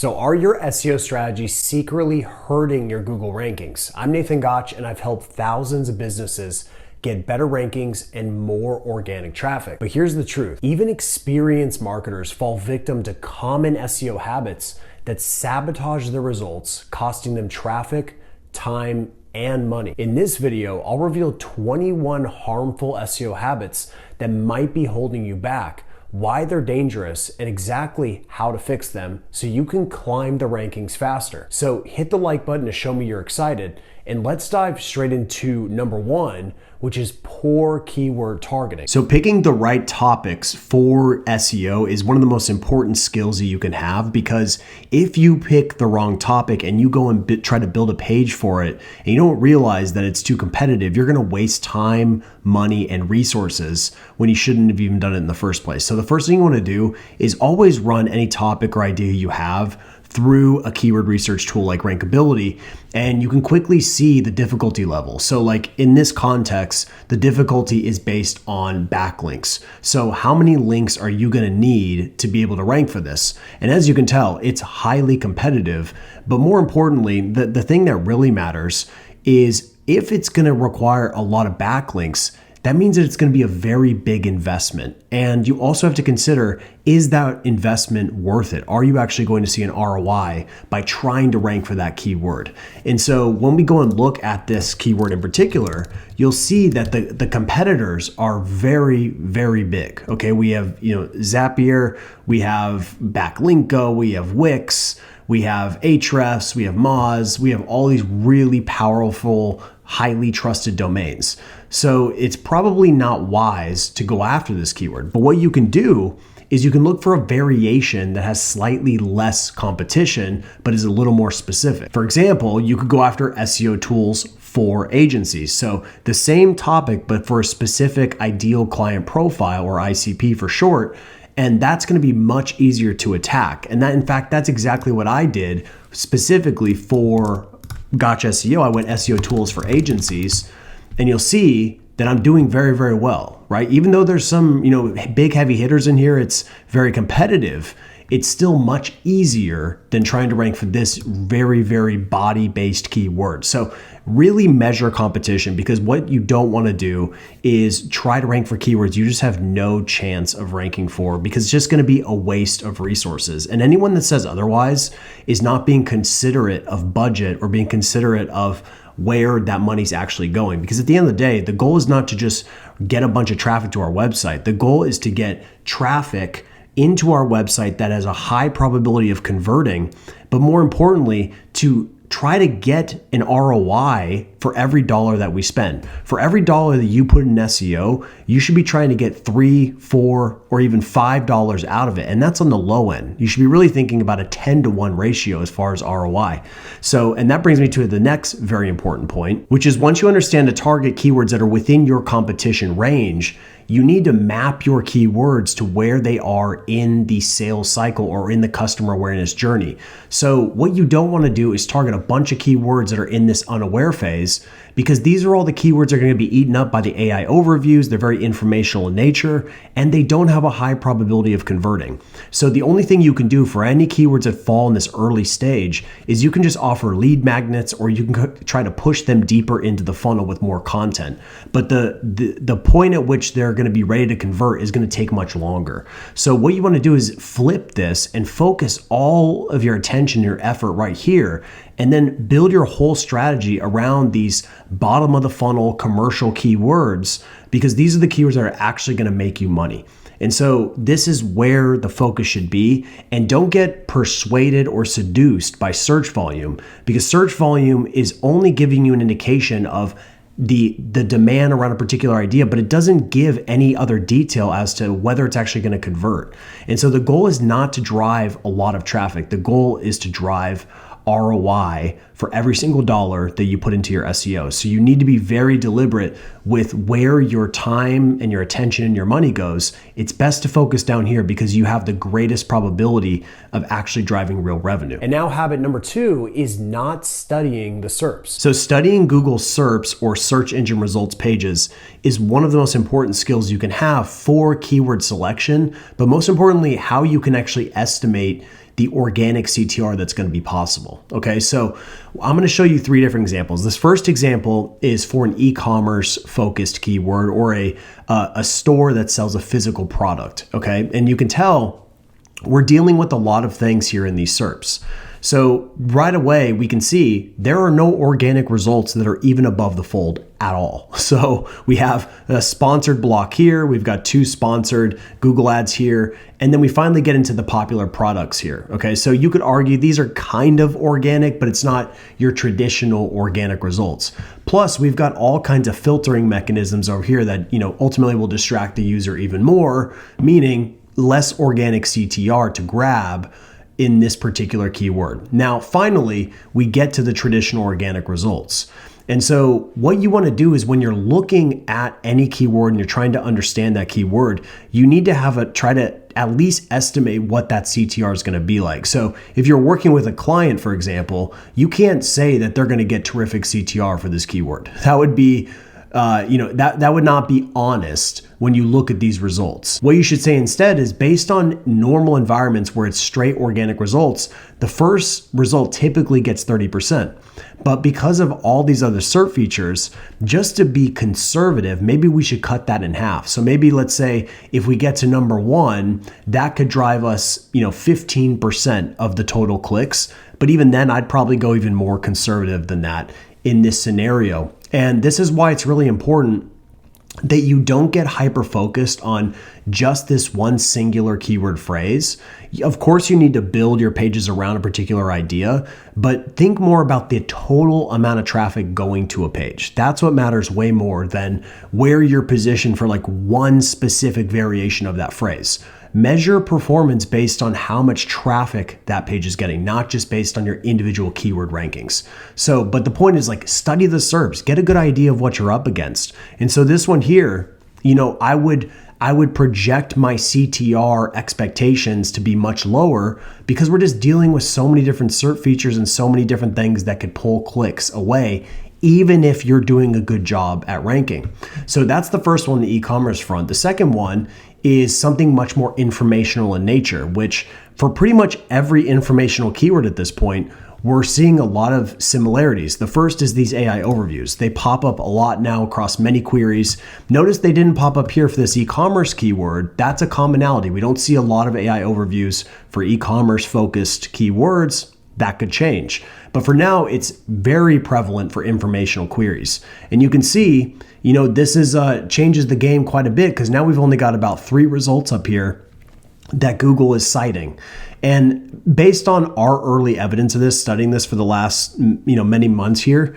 So are your SEO strategies secretly hurting your Google rankings? I'm Nathan Gotch, and I've helped thousands of businesses get better rankings and more organic traffic. But here's the truth. Even experienced marketers fall victim to common SEO habits that sabotage their results, costing them traffic, time, and money. In this video, I'll reveal 21 harmful SEO habits that might be holding you back, why they're dangerous, and exactly how to fix them so you can climb the rankings faster. So hit the like button to show me you're excited, and let's dive straight into number one, which is poor keyword targeting. So picking the right topics for SEO is one of the most important skills that you can have, because if you pick the wrong topic and you go and try to build a page for it and you don't realize that it's too competitive, you're gonna waste time, money, and resources when you shouldn't have even done it in the first place. So the first thing you wanna do is always run any topic or idea you have through a keyword research tool like Rankability, and you can quickly see the difficulty level. So like in this context, the difficulty is based on backlinks. So how many links are you gonna need to be able to rank for this? And as you can tell, it's highly competitive, but more importantly, the thing that really matters is if it's gonna require a lot of backlinks, that means that it's going to be a very big investment. And you also have to consider, is that investment worth it? Are you actually going to see an ROI by trying to rank for that keyword? And so when we go and look at this keyword in particular, you'll see that the competitors are very, very big. Okay, we have Zapier, we have Backlinko, we have Wix, we have Ahrefs, we have Moz, we have all these really powerful, highly trusted domains. So it's probably not wise to go after this keyword. But what you can do is you can look for a variation that has slightly less competition, but is a little more specific. For example, you could go after SEO tools for agencies. So the same topic, but for a specific ideal client profile, or ICP for short, and that's going to be much easier to attack. And that, in fact, that's exactly what I did specifically for Gotch SEO. I went SEO tools for agencies, and you'll see that I'm doing very, very well, right? Even though there's some, big heavy hitters in here, it's very competitive. It's still much easier than trying to rank for this very, very body-based keyword. So really measure competition, because what you don't want to do is try to rank for keywords you just have no chance of ranking for, because it's just going to be a waste of resources. And anyone that says otherwise is not being considerate of budget or being considerate of where that money's actually going. Because at the end of the day, the goal is not to just get a bunch of traffic to our website. The goal is to get traffic into our website that has a high probability of converting, but more importantly, to try to get an ROI for every dollar that we spend. For every dollar that you put in SEO, you should be trying to get $3, $4, or even $5 out of it. And that's on the low end. You should be really thinking about a 10-to-1 ratio as far as ROI. So, and that brings me to the next very important point, which is once you understand to target keywords that are within your competition range, you need to map your keywords to where they are in the sales cycle or in the customer awareness journey. So what you don't want to do is target a bunch of keywords that are in this unaware phase, because these are all the keywords that are going to be eaten up by the AI overviews. They're very informational in nature, and they don't have a high probability of converting. So the only thing you can do for any keywords that fall in this early stage is you can just offer lead magnets, or you can try to push them deeper into the funnel with more content. But the point at which they're going to be ready to convert is going to take much longer. So what you want to do is flip this and focus all of your attention, your effort right here, and then build your whole strategy around these bottom of the funnel commercial keywords, because these are the keywords that are actually going to make you money. And so this is where the focus should be. And don't get persuaded or seduced by search volume, because search volume is only giving you an indication of the demand around a particular idea, but it doesn't give any other detail as to whether it's actually going to convert. And so the goal is not to drive a lot of traffic. The goal is to drive ROI for every single dollar that you put into your SEO. So you need to be very deliberate with where your time and your attention and your money goes. It's best to focus down here, because you have the greatest probability of actually driving real revenue. And now habit number two is not studying the SERPs. So studying Google SERPs, or search engine results pages, is one of the most important skills you can have for keyword selection, but most importantly, how you can actually estimate the organic CTR that's going to be possible. Okay, so I'm going to show you 3 different examples. This first example is for an e-commerce focused keyword, or a store that sells a physical product. Okay, and you can tell we're dealing with a lot of things here in these SERPs. So right away, we can see there are no organic results that are even above the fold at all. So we have a sponsored block here. We've got 2 sponsored Google ads here. And then we finally get into the popular products here. Okay, so you could argue these are kind of organic, but it's not your traditional organic results. Plus, we've got all kinds of filtering mechanisms over here that, ultimately will distract the user even more, meaning less organic CTR to grab in this particular keyword. Now, finally, we get to the traditional organic results. And so what you want to do is when you're looking at any keyword and you're trying to understand that keyword, you need to try to at least estimate what that CTR is going to be like. So if you're working with a client, for example, you can't say that they're going to get terrific CTR for this keyword. That would be that would not be honest when you look at these results. What you should say instead is, based on normal environments where it's straight organic results, the first result typically gets 30%. But because of all these other SERP features, just to be conservative, maybe we should cut that in half. So maybe let's say if we get to number 1, that could drive us, 15% of the total clicks. But even then, I'd probably go even more conservative than that in this scenario. And this is why it's really important that you don't get hyper-focused on just this one singular keyword phrase. Of course, you need to build your pages around a particular idea, but think more about the total amount of traffic going to a page. That's what matters way more than where you're positioned for like one specific variation of that phrase. Measure performance based on how much traffic that page is getting, not just based on your individual keyword rankings. So, but the point is, like, study the SERPs, get a good idea of what you're up against. And so this one here, I would project my CTR expectations to be much lower because we're just dealing with so many different SERP features and so many different things that could pull clicks away, even if you're doing a good job at ranking. So that's the first one, the e-commerce front. The second one is something much more informational in nature, which for pretty much every informational keyword at this point, we're seeing a lot of similarities. The first is these AI overviews. They pop up a lot now across many queries. Notice they didn't pop up here for this e-commerce keyword. That's a commonality. We don't see a lot of AI overviews for e-commerce focused keywords. That could change. But for now, it's very prevalent for informational queries. And you can see, this is changes the game quite a bit, because now we've only got about 3 results up here that Google is citing. And based on our early evidence of this, studying this for the last many months here,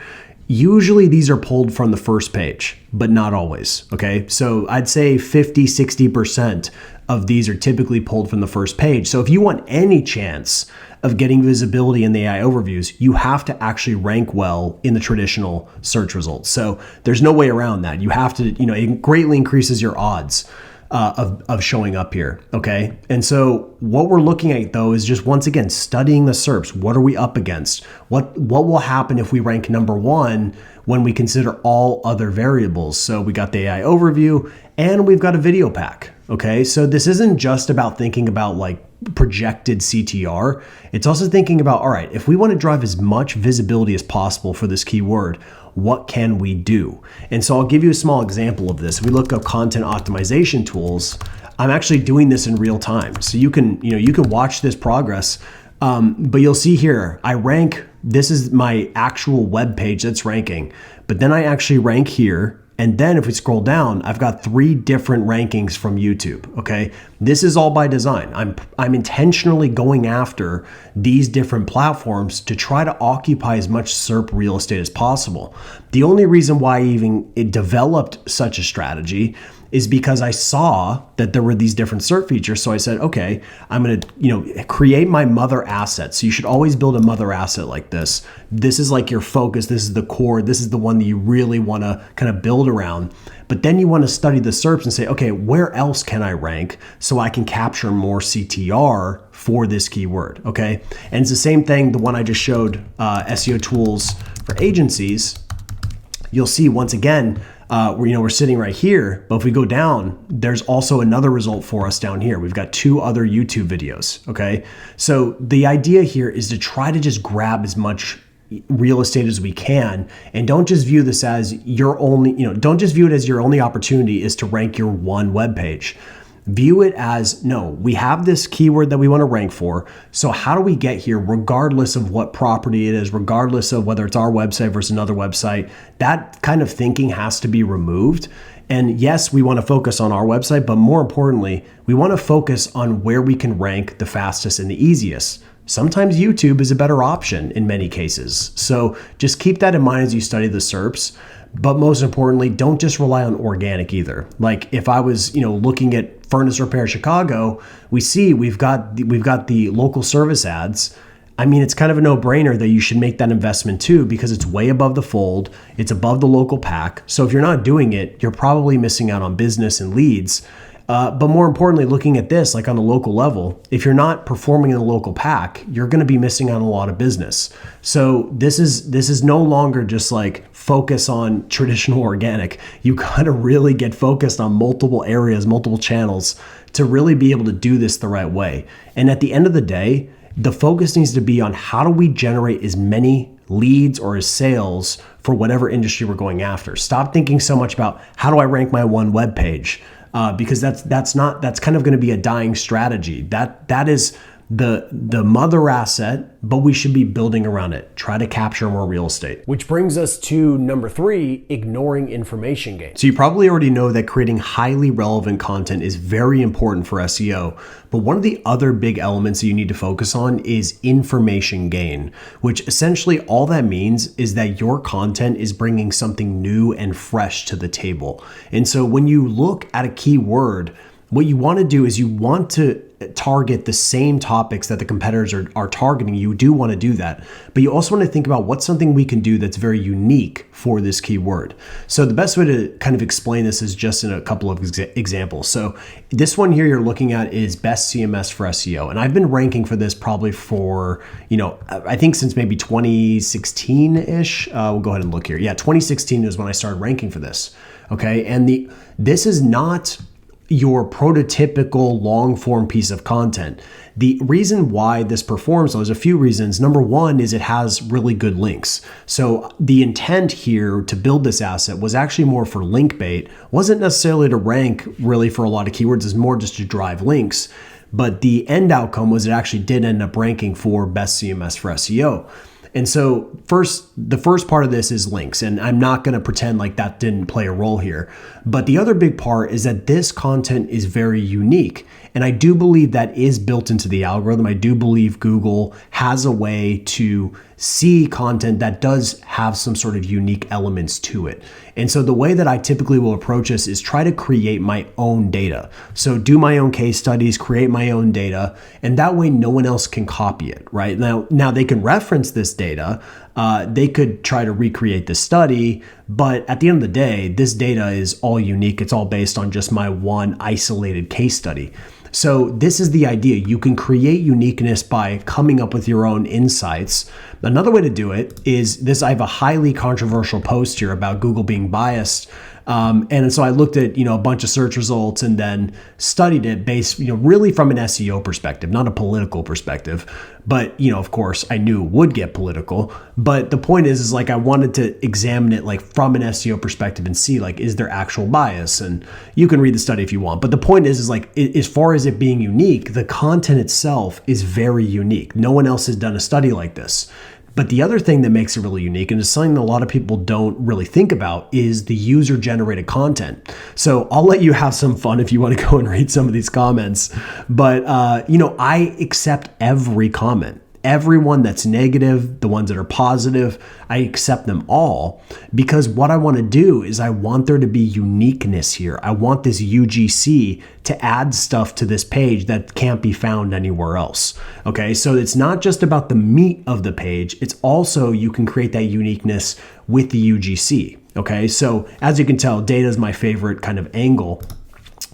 usually these are pulled from the first page, but not always. Okay, so I'd say 50-60% of these are typically pulled from the first page. So if you want any chance of getting visibility in the AI overviews, you have to actually rank well in the traditional search results. So there's no way around that. You have to, it greatly increases your odds of showing up here. Okay. And so what we're looking at though is just, once again, studying the SERPs. What are we up against? What will happen if we rank number 1 when we consider all other variables? So we got the AI overview and we've got a video pack. Okay. So this isn't just about thinking about like projected CTR. It's also thinking about, all right, if we want to drive as much visibility as possible for this keyword, what can we do? And so I'll give you a small example of this. If we look up content optimization tools, I'm actually doing this in real time. So you can watch this progress, but you'll see here, I rank, this is my actual web page that's ranking, but then I actually rank here. And then if we scroll down, I've got 3 different rankings from YouTube, okay? This is all by design. I'm intentionally going after these different platforms to try to occupy as much SERP real estate as possible. The only reason why it developed such a strategy is because I saw that there were these different SERP features. So I said, okay, I'm going to, create my mother asset. So you should always build a mother asset like this. This is like your focus. This is the core. This is the one that you really want to kind of build around. But then you want to study the SERPs and say, okay, where else can I rank so I can capture more CTR for this keyword? Okay. And it's the same thing. The one I just showed, SEO tools for agencies. You'll see once again, we're sitting right here, but if we go down, there's also another result for us down here. We've got 2 other YouTube videos, okay? So the idea here is to try to just grab as much real estate as we can, and don't just view this as your only, don't just view it as your only opportunity is to rank your one web page. View it as, no, we have this keyword that we want to rank for. So how do we get here regardless of what property it is, regardless of whether it's our website versus another website? That kind of thinking has to be removed. And yes, we want to focus on our website, but more importantly, we want to focus on where we can rank the fastest and the easiest. Sometimes YouTube is a better option in many cases. So just keep that in mind as you study the SERPs. But most importantly, don't just rely on organic either. Like if I was, looking at furnace repair Chicago, we've got the local service ads. I mean, it's kind of a no-brainer that you should make that investment too, because it's way above the fold. It's above the local pack. So if you're not doing it, you're probably missing out on business and leads. But more importantly, looking at this, like on a local level, if you're not performing in the local pack, you're going to be missing out on a lot of business. So this is no longer just like focus on traditional organic. You got to really get focused on multiple areas, multiple channels to really be able to do this the right way. And at the end of the day, the focus needs to be on how do we generate as many leads or as sales for whatever industry we're going after. Stop thinking so much about how do I rank my one web page. Because that's kind of going to be a dying strategy. That is the mother asset, but we should be building around it. Try to capture more real estate. Which brings us to number 3, ignoring information gain. So you probably already know that creating highly relevant content is very important for SEO, but one of the other big elements that you need to focus on is information gain, which essentially all that means is that your content is bringing something new and fresh to the table. And so when you look at a keyword, what you want to do is you want to target the same topics that the competitors are targeting. You do want to do that, but you also want to think about what's something we can do that's very unique for this keyword. So the best way to kind of explain this is just in a couple of examples. So this one here you're looking at is best CMS for SEO. And I've been ranking for this probably for, I think since maybe 2016-ish. We'll go ahead and look here. Yeah, 2016 is when I started ranking for this. Okay. And this is not your prototypical long form piece of content. The reason why this performs, though, there's a few reasons. Number one is it has really good links. So the intent here to build this asset was actually more for link bait. Wasn't necessarily to rank really for a lot of keywords. It's more just to drive links. But the end outcome was it actually did end up ranking for best CMS for SEO. And so the first part of this is links, and I'm not going to pretend like that didn't play a role here. But the other big part is that this content is very unique. And I do believe that is built into the algorithm. I do believe Google has a way to see content that does have some sort of unique elements to it. And so the way that I typically will approach this is try to create my own data. So do my own case studies, create my own data, and that way no one else can copy it, right? Now they can reference this data. They could try to recreate this study, but at the end of the day, this data is all unique. It's all based on just my one isolated case study. So this is the idea. You can create uniqueness by coming up with your own insights. Another way to do it is this. I have a highly controversial post here about Google being biased. And so I looked at, a bunch of search results and then studied it based, really from an SEO perspective, not a political perspective. But, of course, I knew it would get political. But the point is like I wanted to examine it like from an SEO perspective and see like, is there actual bias? And you can read the study if you want. But the point is like, as far as it being unique, the content itself is very unique. No one else has done a study like this. But the other thing that makes it really unique, and it's something that a lot of people don't really think about, is the user-generated content. So I'll let you have some fun if you want to go and read some of these comments. But, I accept every comment. Everyone that's negative, the ones that are positive, I accept them all, because what I want to do is I want there to be uniqueness here. I want this UGC to add stuff to this page that can't be found anywhere else. Okay, so it's not just about the meat of the page. It's also you can create that uniqueness with the UGC. Okay, so as you can tell, data is my favorite kind of angle.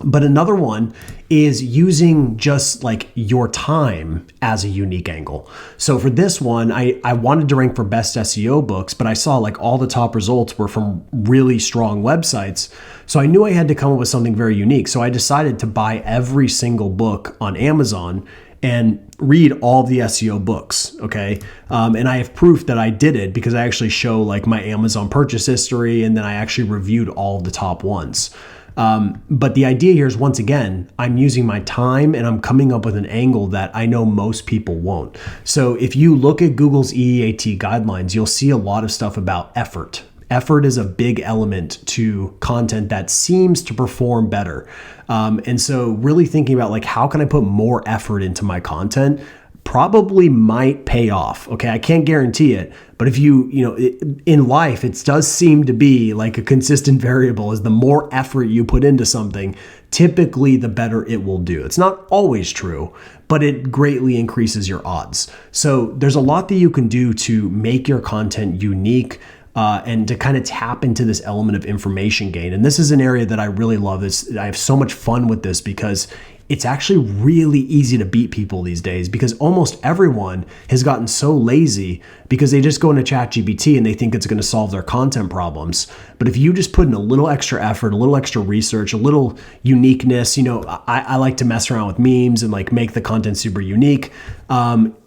But another one is using just like your time as a unique angle. So for this one, I wanted to rank for best SEO books, but I saw like all the top results were from really strong websites. So I knew I had to come up with something very unique. So I decided to buy every single book on Amazon and read all the SEO books, okay? And I have proof that I did it because I actually show like my Amazon purchase history, and then I actually reviewed all of the top ones. But the idea here is, once again, I'm using my time and I'm coming up with an angle that I know most people won't. So if you look at Google's EEAT guidelines, you'll see a lot of stuff about effort. Effort is a big element to content that seems to perform better. And so really thinking about like, how can I put more effort into my content probably might pay off. Okay. I can't guarantee it, but if in life, it does seem to be like a consistent variable is the more effort you put into something, typically the better it will do. It's not always true, but it greatly increases your odds. So there's a lot that you can do to make your content unique, and to kind of tap into this element of information gain. And this is an area that I really love. I have so much fun with this because it's actually really easy to beat people these days, because almost everyone has gotten so lazy because they just go into ChatGPT and they think it's going to solve their content problems. But if you just put in a little extra effort, a little extra research, a little uniqueness, I like to mess around with memes and like make the content super unique.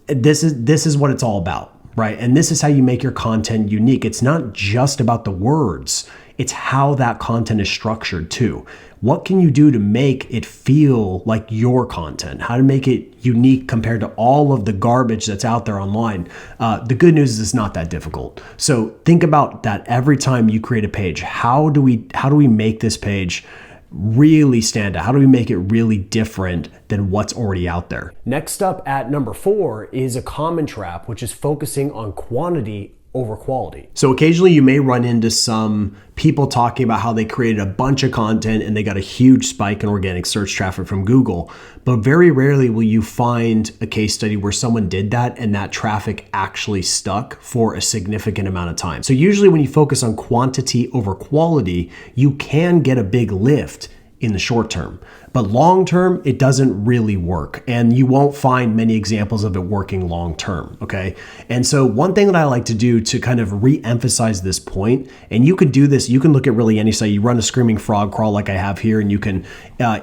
This is what it's all about. Right. And this is how you make your content unique. It's not just about the words. It's how that content is structured too. What can you do to make it feel like your content? How to make it unique compared to all of the garbage that's out there online? The good news is it's not that difficult. So think about that every time you create a page. How do we make this page really stand out? How do we make it really different than what's already out there? Next up at number 4 is a common trap, which is focusing on quantity over quality. So occasionally you may run into some people talking about how they created a bunch of content and they got a huge spike in organic search traffic from Google. But very rarely will you find a case study where someone did that and that traffic actually stuck for a significant amount of time. So usually when you focus on quantity over quality, you can get a big lift in the short term. But long term, it doesn't really work. And you won't find many examples of it working long term. Okay. And so one thing that I like to do to kind of re-emphasize this point, and you could do this, you can look at really any site, you run a screaming frog crawl like I have here, and you can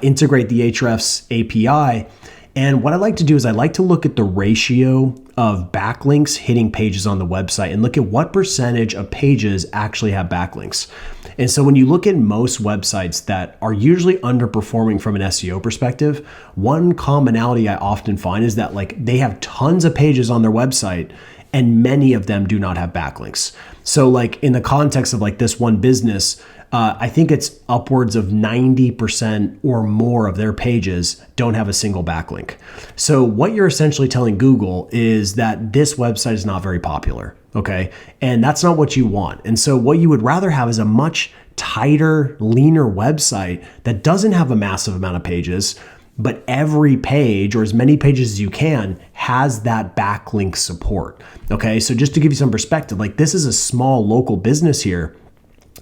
integrate the Ahrefs API. And what I like to do is I like to look at the ratio of backlinks hitting pages on the website and look at what percentage of pages actually have backlinks. And so when you look at most websites that are usually underperforming from an SEO perspective, one commonality I often find is that like they have tons of pages on their website and many of them do not have backlinks. So like in the context of like this one business, I think it's upwards of 90% or more of their pages don't have a single backlink. So what you're essentially telling Google is that this website is not very popular, okay? And that's not what you want. And so what you would rather have is a much tighter, leaner website that doesn't have a massive amount of pages, but every page, or as many pages as you can, has that backlink support, okay? So just to give you some perspective, like this is a small local business here,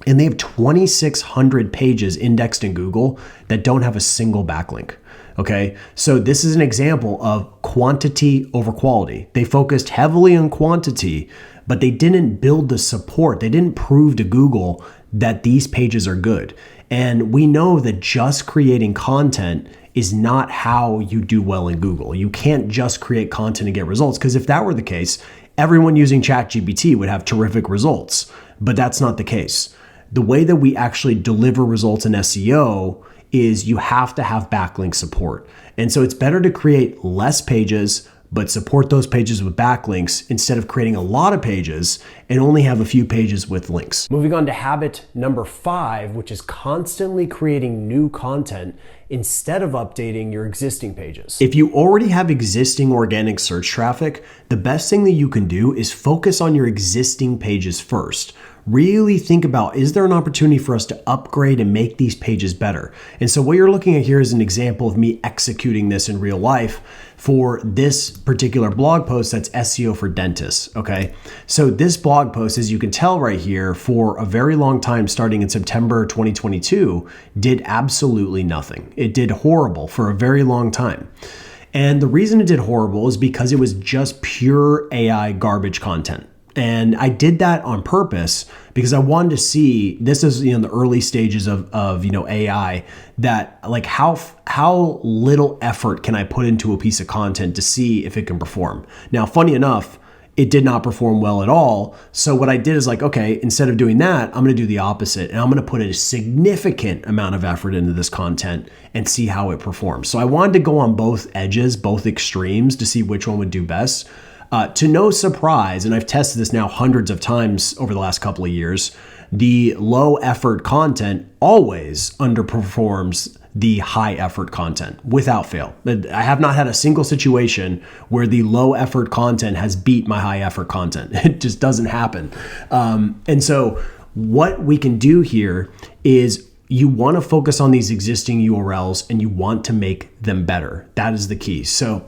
and they have 2,600 pages indexed in Google that don't have a single backlink. Okay, so this is an example of quantity over quality. They focused heavily on quantity, but they didn't build the support. They didn't prove to Google that these pages are good. And we know that just creating content is not how you do well in Google. You can't just create content and get results, because if that were the case, everyone using ChatGPT would have terrific results, but that's not the case. The way that we actually deliver results in SEO is you have to have backlink support. And so it's better to create less pages, but support those pages with backlinks instead of creating a lot of pages and only have a few pages with links. Moving on to habit number 5, which is constantly creating new content instead of updating your existing pages. If you already have existing organic search traffic, the best thing that you can do is focus on your existing pages first, really think about, is there an opportunity for us to upgrade and make these pages better? And so what you're looking at here is an example of me executing this in real life for this particular blog post that's SEO for dentists, okay? So this blog post, as you can tell right here, for a very long time, starting in September 2022, did absolutely nothing. It did horrible for a very long time. And the reason it did horrible is because it was just pure AI garbage content. And I did that on purpose because I wanted to see, this is the early stages of AI, that like how little effort can I put into a piece of content to see if it can perform. Now, funny enough, it did not perform well at all. So what I did is like, okay, instead of doing that, I'm going to do the opposite, and I'm going to put a significant amount of effort into this content and see how it performs. So I wanted to go on both edges, both extremes, to see which one would do best. To no surprise, and I've tested this now hundreds of times over the last couple of years, the low effort content always underperforms the high effort content without fail. I have not had a single situation where the low effort content has beat my high effort content. It just doesn't happen. And so what we can do here is you want to focus on these existing URLs and you want to make them better. That is the key. So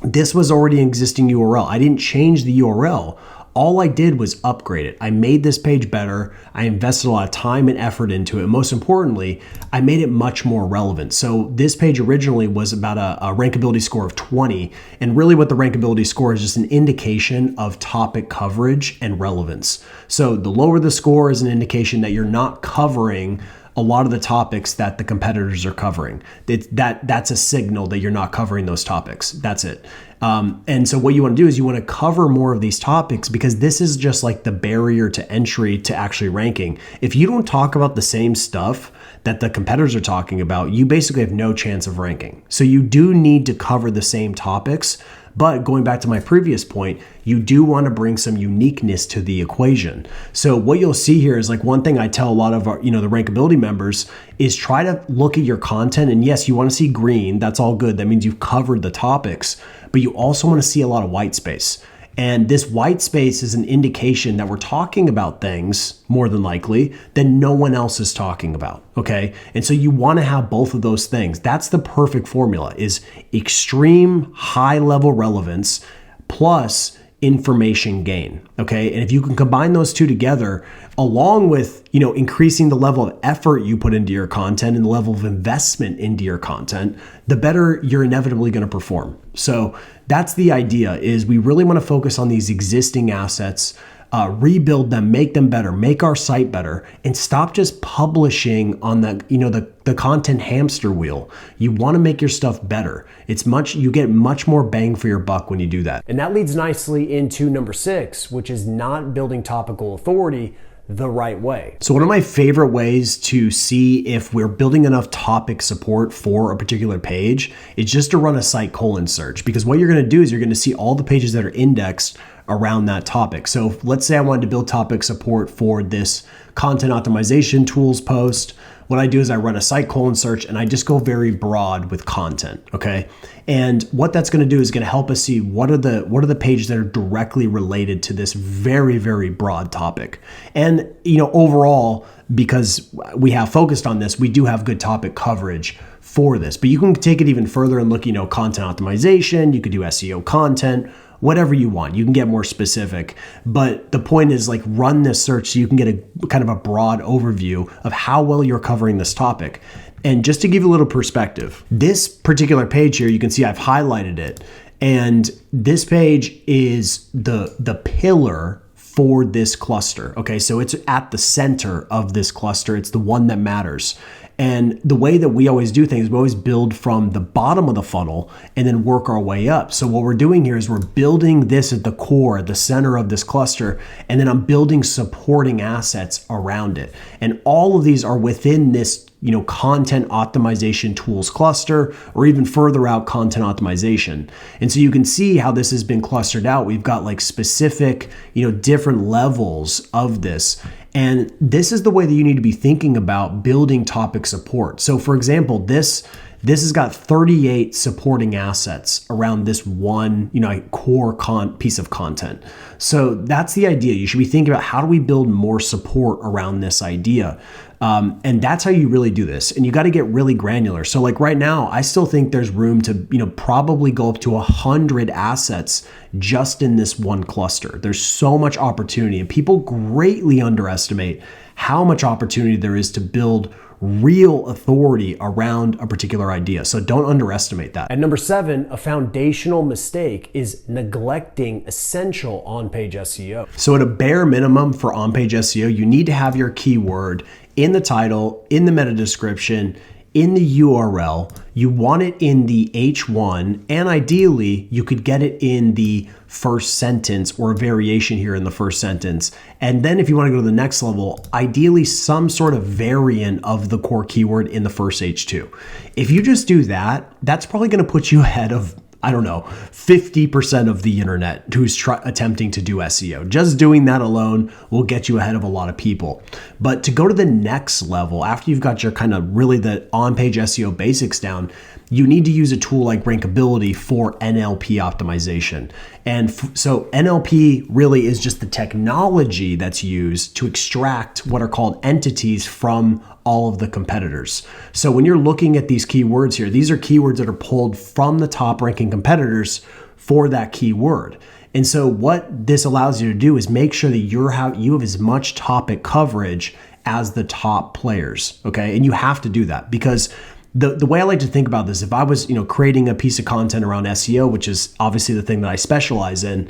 this was already an existing URL. I didn't change the URL. All I did was upgrade it. I made this page better. I invested a lot of time and effort into it. Most importantly, I made it much more relevant. So this page originally was about a rankability score of 20. And really what the rankability score is just an indication of topic coverage and relevance. So the lower the score is an indication that you're not covering a lot of the topics that the competitors are covering. That's a signal that you're not covering those topics. That's it. And so what you want to do is you want to cover more of these topics, because this is just like the barrier to entry to actually ranking. If you don't talk about the same stuff that the competitors are talking about, you basically have no chance of ranking. So you do need to cover the same topics. But going back to my previous point, you do want to bring some uniqueness to the equation. So what you'll see here is like one thing I tell a lot of our, the rankability members is try to look at your content. And yes, you want to see green. That's all good. That means you've covered the topics, but you also want to see a lot of white space. And this white space is an indication that we're talking about things, more than likely, that no one else is talking about, okay? And so you want to have both of those things. That's the perfect formula, is extreme high-level relevance plus information gain, okay? And if you can combine those two together, along with, increasing the level of effort you put into your content and the level of investment into your content, the better you're inevitably going to perform. So that's the idea, is we really want to focus on these existing assets, rebuild them, make them better, make our site better, and stop just publishing on the content hamster wheel. You want to make your stuff better. You get much more bang for your buck when you do that. And that leads nicely into number 6, which is not building topical authority the right way. So one of my favorite ways to see if we're building enough topic support for a particular page is just to run a site colon search, because what you're going to do is you're going to see all the pages that are indexed around that topic. So let's say I wanted to build topic support for this content optimization tools post. What I do is I run a site colon search and I just go very broad with content, okay? And what that's going to do is going to help us see what are the pages that are directly related to this very, very broad topic. And overall, because we have focused on this, we do have good topic coverage for this. But you can take it even further and look, content optimization, you could do SEO content, whatever you want. You can get more specific, but the point is like run this search so you can get a kind of a broad overview of how well you're covering this topic. And just to give you a little perspective, this particular page here, you can see I've highlighted it, and this page is the pillar for this cluster. Okay, so it's at the center of this cluster. It's the one that matters. And the way that we always do things, we always build from the bottom of the funnel and then work our way up. So what we're doing here is we're building this at the core, the center of this cluster, and then I'm building supporting assets around it. And all of these are within this content optimization tools cluster, or even further out content optimization. And so you can see how this has been clustered out. We've got like specific, different levels of this. And this is the way that you need to be thinking about building topic support. So for example, this This has got 38 supporting assets around this one, core piece of content. So that's the idea. You should be thinking about, how do we build more support around this idea? And that's how you really do this. And you got to get really granular. So like right now, I still think there's room to, probably go up to 100 assets just in this one cluster. There's so much opportunity, and people greatly underestimate how much opportunity there is to build real authority around a particular idea. So don't underestimate that. At number 7, a foundational mistake is neglecting essential on-page SEO. So at a bare minimum for on-page SEO, you need to have your keyword in the title, in the meta description, in the URL. You want it in the H1, and ideally you could get it in the first sentence or a variation here in the first sentence. And then if you want to go to the next level, ideally some sort of variant of the core keyword in the first H2. If you just do that, that's probably going to put you ahead of, 50% of the internet who's attempting to do SEO. Just doing that alone will get you ahead of a lot of people. But to go to the next level, after you've got your kind of really the on-page SEO basics down, you need to use a tool like Rankability for NLP optimization. And so NLP really is just the technology that's used to extract what are called entities from all of the competitors. So when you're looking at these keywords here, these are keywords that are pulled from the top ranking competitors for that keyword. And so what this allows you to do is make sure that you have as much topic coverage as the top players, okay? And you have to do that, because the way I like to think about this, if I was, creating a piece of content around SEO, which is obviously the thing that I specialize in,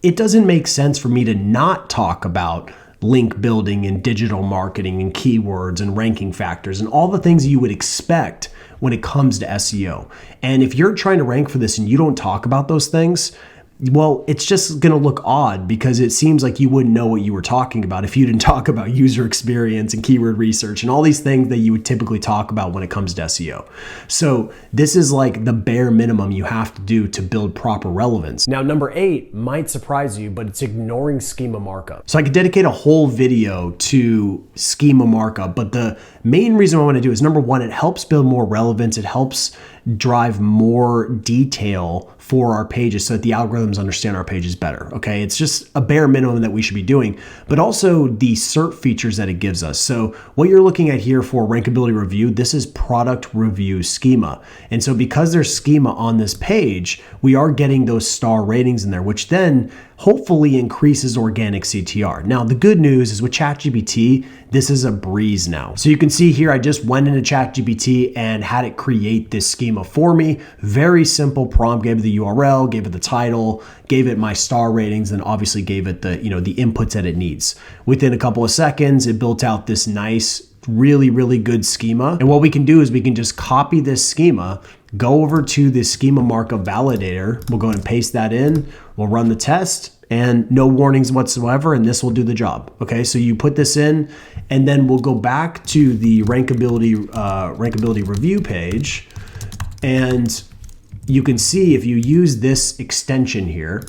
it doesn't make sense for me to not talk about link building and digital marketing and keywords and ranking factors and all the things you would expect when it comes to SEO. And if you're trying to rank for this and you don't talk about those things, well, it's just going to look odd, because it seems like you wouldn't know what you were talking about if you didn't talk about user experience and keyword research and all these things that you would typically talk about when it comes to SEO. So this is like the bare minimum you have to do to build proper relevance. Now, number 8 might surprise you, but it's ignoring schema markup. So I could dedicate a whole video to schema markup, but the main reason I want to do is, number 1, it helps build more relevance. It helps drive more detail for our pages so that the algorithms understand our pages better, okay? It's just a bare minimum that we should be doing, but also the SERP features that it gives us. So what you're looking at here for Rankability Review, this is product review schema. And so because there's schema on this page, we are getting those star ratings in there, which then hopefully increases organic CTR. Now, the good news is with ChatGPT, this is a breeze now. So you can see here, I just went into ChatGPT and had it create this schema for me. Very simple prompt, gave it the URL, gave it the title, gave it my star ratings, and obviously gave it the, the inputs that it needs. Within a couple of seconds, it built out this nice, really, really good schema. And what we can do is we can just copy this schema, go over to the schema markup validator. We'll go ahead and paste that in. We'll run the test and no warnings whatsoever, and this will do the job. Okay, so you put this in, and then we'll go back to the rankability review page, and you can see if you use this extension here,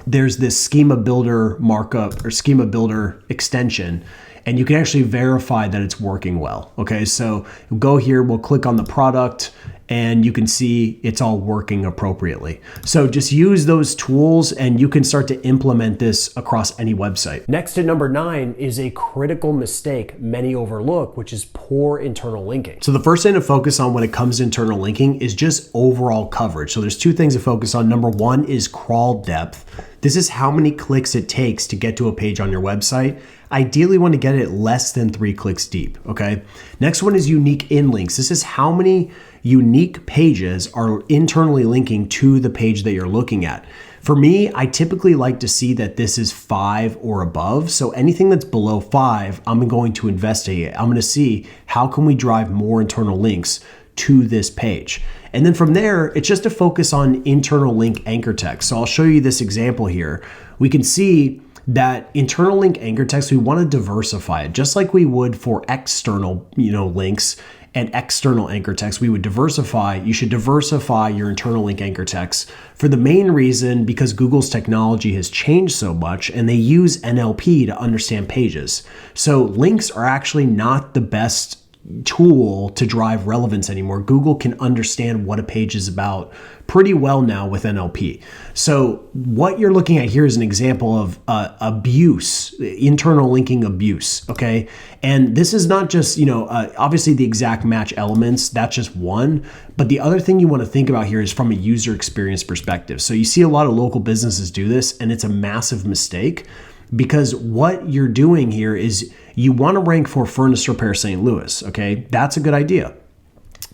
there's this schema builder markup or schema builder extension, and you can actually verify that it's working well. Okay, so we'll go here, we'll click on the product, and you can see it's all working appropriately. So just use those tools and you can start to implement this across any website. Next at number 9 is a critical mistake many overlook, which is poor internal linking. So the first thing to focus on when it comes to internal linking is just overall coverage. So there's 2 things to focus on. Number 1 is crawl depth. This is how many clicks it takes to get to a page on your website. Ideally, want to get it less than 3 clicks deep, okay? Next one is unique inlinks. This is how many unique pages are internally linking to the page that you're looking at. For me, I typically like to see that this is 5 or above. So anything that's below 5, I'm going to investigate. I'm going to see how can we drive more internal links to this page. And then from there, it's just to focus on internal link anchor text. So I'll show you this example here. We can see that internal link anchor text, we want to diversify it just like we would for external, links and external anchor text. We would diversify. You should diversify your internal link anchor text for the main reason because Google's technology has changed so much and they use NLP to understand pages. So links are actually not the best tool to drive relevance anymore. Google can understand what a page is about pretty well now with NLP. So what you're looking at here is an example of abuse, internal linking abuse, okay? And this is not just, obviously the exact match elements, that's just one. But the other thing you want to think about here is from a user experience perspective. So you see a lot of local businesses do this, and it's a massive mistake, because what you're doing here is you want to rank for Furnace Repair St. Louis, okay? That's a good idea.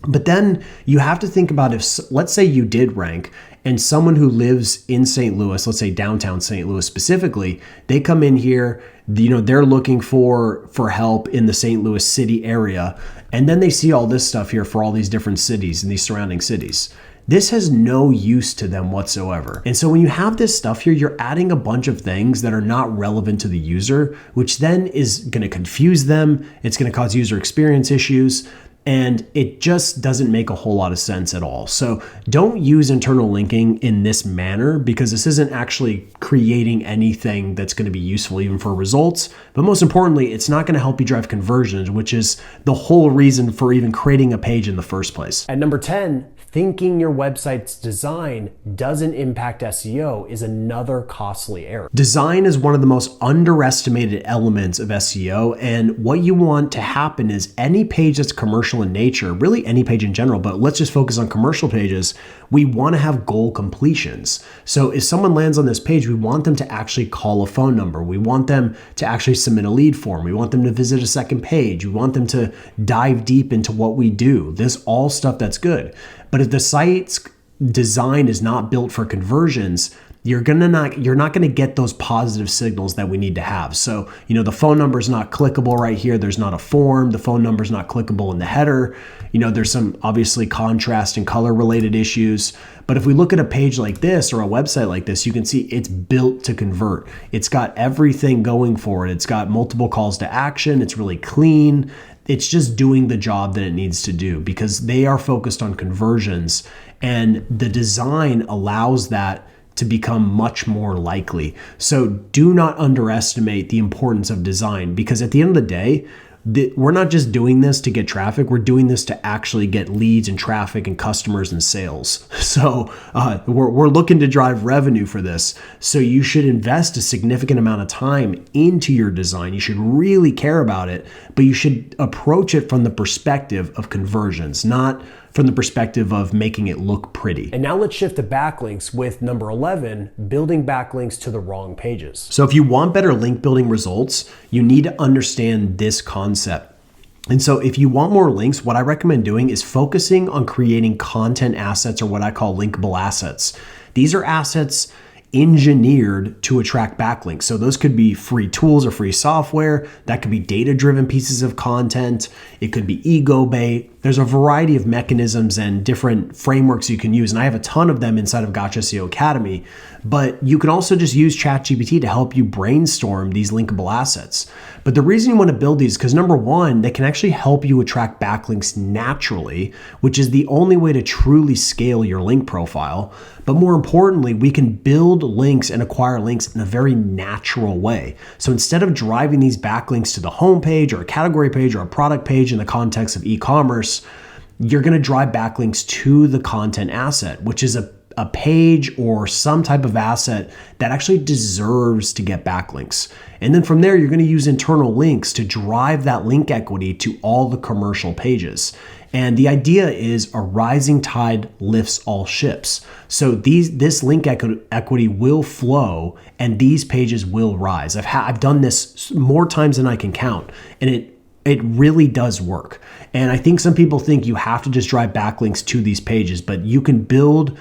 But then you have to think about if, let's say you did rank and someone who lives in St. Louis, let's say downtown St. Louis specifically, they come in here, they're looking for help in the St. Louis city area. And then they see all this stuff here for all these different cities and these surrounding cities. This has no use to them whatsoever. And so when you have this stuff here, you're adding a bunch of things that are not relevant to the user, which then is going to confuse them. It's going to cause user experience issues. And it just doesn't make a whole lot of sense at all. So don't use internal linking in this manner, because this isn't actually creating anything that's going to be useful even for results. But most importantly, it's not going to help you drive conversions, which is the whole reason for even creating a page in the first place. At number 10, thinking your website's design doesn't impact SEO is another costly error. Design is one of the most underestimated elements of SEO, and what you want to happen is any page that's commercial in nature, really any page in general, but let's just focus on commercial pages, we want to have goal completions. So if someone lands on this page, we want them to actually call a phone number. We want them to actually submit a lead form. We want them to visit a second page. We want them to dive deep into what we do. This all stuff that's good. But if the site's design is not built for conversions, you're not going to get those positive signals that we need to have. So, the phone number is not clickable right here. There's not a form. The phone number is not clickable in the header. There's some obviously contrast and color related issues. But if we look at a page like this or a website like this, you can see it's built to convert. It's got everything going for it. It's got multiple calls to action. It's really clean. It's just doing the job that it needs to do, because they are focused on conversions, and the design allows that to become much more likely. So do not underestimate the importance of design, because at the end of the day, we're not just doing this to get traffic, we're doing this to actually get leads and traffic and customers and sales. So we're looking to drive revenue for this. So you should invest a significant amount of time into your design. You should really care about it, but you should approach it from the perspective of conversions, not from the perspective of making it look pretty. And now let's shift to backlinks with number 11, building backlinks to the wrong pages. So if you want better link building results, you need to understand this concept. And so if you want more links, what I recommend doing is focusing on creating content assets, or what I call linkable assets. These are assets engineered to attract backlinks. So those could be free tools or free software. That could be data-driven pieces of content. It could be ego bait. There's a variety of mechanisms and different frameworks you can use. And I have a ton of them inside of Gotcha SEO Academy. But you can also just use ChatGPT to help you brainstorm these linkable assets. But the reason you want to build these is because, number one, they can actually help you attract backlinks naturally, which is the only way to truly scale your link profile. But more importantly, we can build links and acquire links in a very natural way. So instead of driving these backlinks to the homepage or a category page or a product page in the context of e-commerce, you're going to drive backlinks to the content asset, which is a page or some type of asset that actually deserves to get backlinks. And then from there, you're going to use internal links to drive that link equity to all the commercial pages. And the idea is a rising tide lifts all ships. So this link equity will flow and these pages will rise. I've done this more times than I can count, and it really does work. And I think some people think you have to just drive backlinks to these pages, but you can build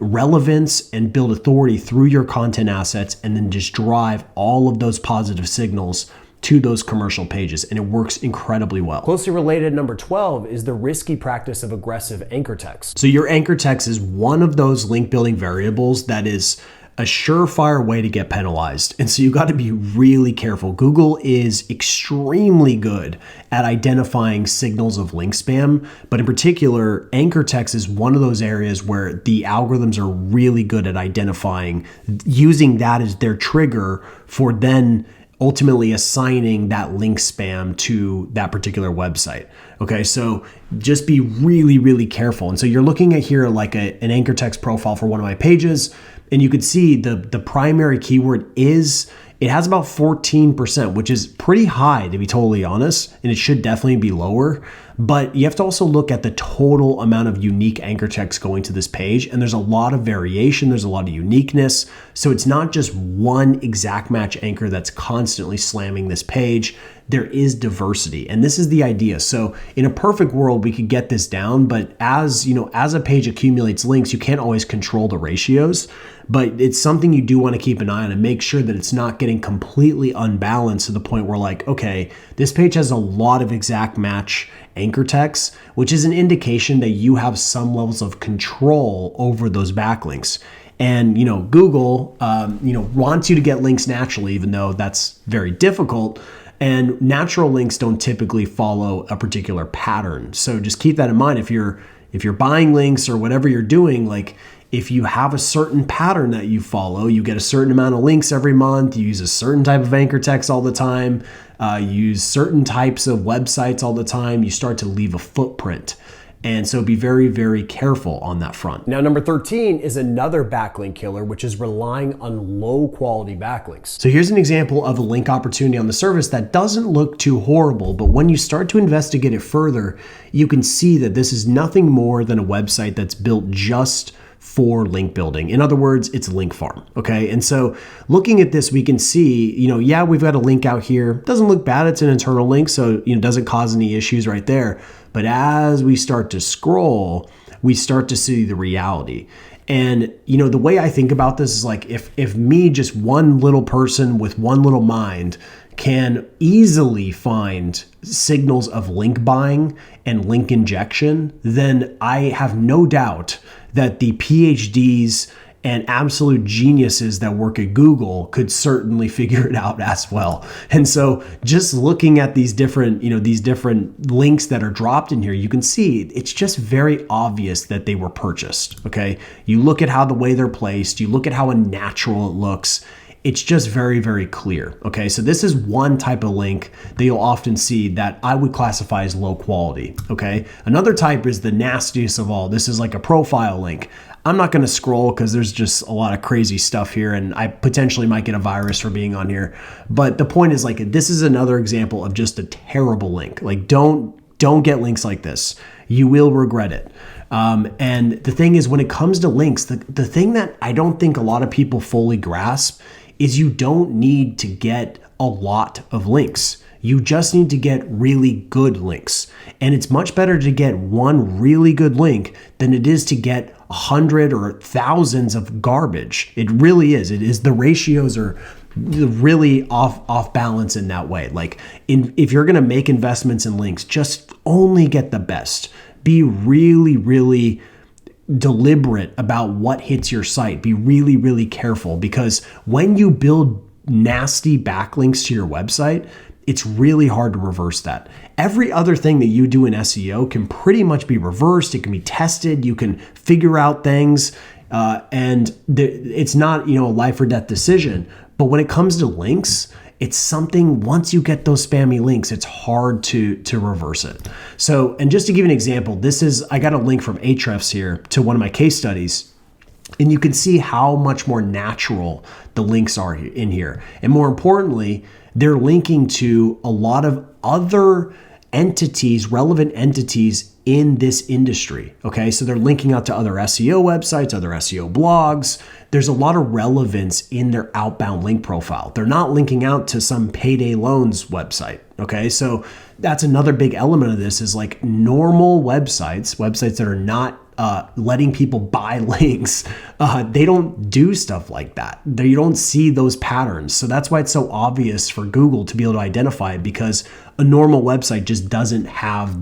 relevance and build authority through your content assets and then just drive all of those positive signals to those commercial pages, and it works incredibly well. Closely related, number 12 is the risky practice of aggressive anchor text. So your anchor text is one of those link building variables that is a surefire way to get penalized. And so you got to be really careful. Google is extremely good at identifying signals of link spam, but in particular, anchor text is one of those areas where the algorithms are really good at identifying, using that as their trigger for then ultimately assigning that link spam to that particular website. Okay, so just be really, really careful. And so you're looking at here like an anchor text profile for one of my pages, and you could see the primary keyword is, it has about 14%, which is pretty high to be totally honest, and it should definitely be lower. But you have to also look at the total amount of unique anchor text going to this page, and there's a lot of variation, there's a lot of uniqueness. So it's not just one exact match anchor that's constantly slamming this page. There is diversity, and this is the idea. So in a perfect world, we could get this down, but as a page accumulates links, you can't always control the ratios, but it's something you do want to keep an eye on and make sure that it's not getting completely unbalanced to the point where like, okay, this page has a lot of exact match anchor text, which is an indication that you have some levels of control over those backlinks. And Google wants you to get links naturally, even though that's very difficult. And natural links don't typically follow a particular pattern. So just keep that in mind. If you're buying links or whatever you're doing, like if you have a certain pattern that you follow, you get a certain amount of links every month, you use a certain type of anchor text all the time, you use certain types of websites all the time, you start to leave a footprint. And so be very, very careful on that front. Now, number 13 is another backlink killer, which is relying on low quality backlinks. So here's an example of a link opportunity on the surface that doesn't look too horrible, but when you start to investigate it further, you can see that this is nothing more than a website that's built just for link building. In other words, it's a link farm, okay? And so looking at this, we can see, yeah, we've got a link out here. Doesn't look bad, it's an internal link, so doesn't cause any issues right there. But as we start to scroll, we start to see the reality. And the way I think about this is like if me, just one little person with one little mind, can easily find signals of link buying and link injection, then I have no doubt that the PhDs and absolute geniuses that work at Google could certainly figure it out as well. And so just looking at these different links that are dropped in here, you can see it's just very obvious that they were purchased, okay? You look at how the way they're placed, you look at how unnatural it looks, it's just very, very clear, okay? So this is one type of link that you'll often see that I would classify as low quality, okay? Another type is the nastiest of all. This is like a profile link. I'm not gonna scroll because there's just a lot of crazy stuff here and I potentially might get a virus for being on here. But the point is, like, this is another example of just a terrible link. Like, don't get links like this. You will regret it. And the thing is, when it comes to links, the thing that I don't think a lot of people fully grasp is you don't need to get a lot of links. You just need to get really good links. And it's much better to get one really good link than it is to get 100 or thousands of garbage. It really is. It is. The ratios are really off balance in that way. Like if you're going to make investments in links, just only get the best. Be really, really deliberate about what hits your site. Be really, really careful, because when you build nasty backlinks to your website, it's really hard to reverse that. Every other thing that you do in SEO can pretty much be reversed. It can be tested. You can figure out things, and it's not a life or death decision. But when it comes to links, it's something, once you get those spammy links, it's hard to reverse it. So, and just to give you an example, I got a link from Ahrefs here to one of my case studies, and you can see how much more natural the links are in here. And more importantly, they're linking to a lot of other entities, relevant entities in this industry. Okay, so they're linking out to other SEO websites, other SEO blogs. There's a lot of relevance in their outbound link profile. They're not linking out to some payday loans website. Okay, so that's another big element of this, is like normal websites that are not letting people buy links, they don't do stuff like that. You don't see those patterns. So that's why it's so obvious for Google to be able to identify it, because a normal website just doesn't have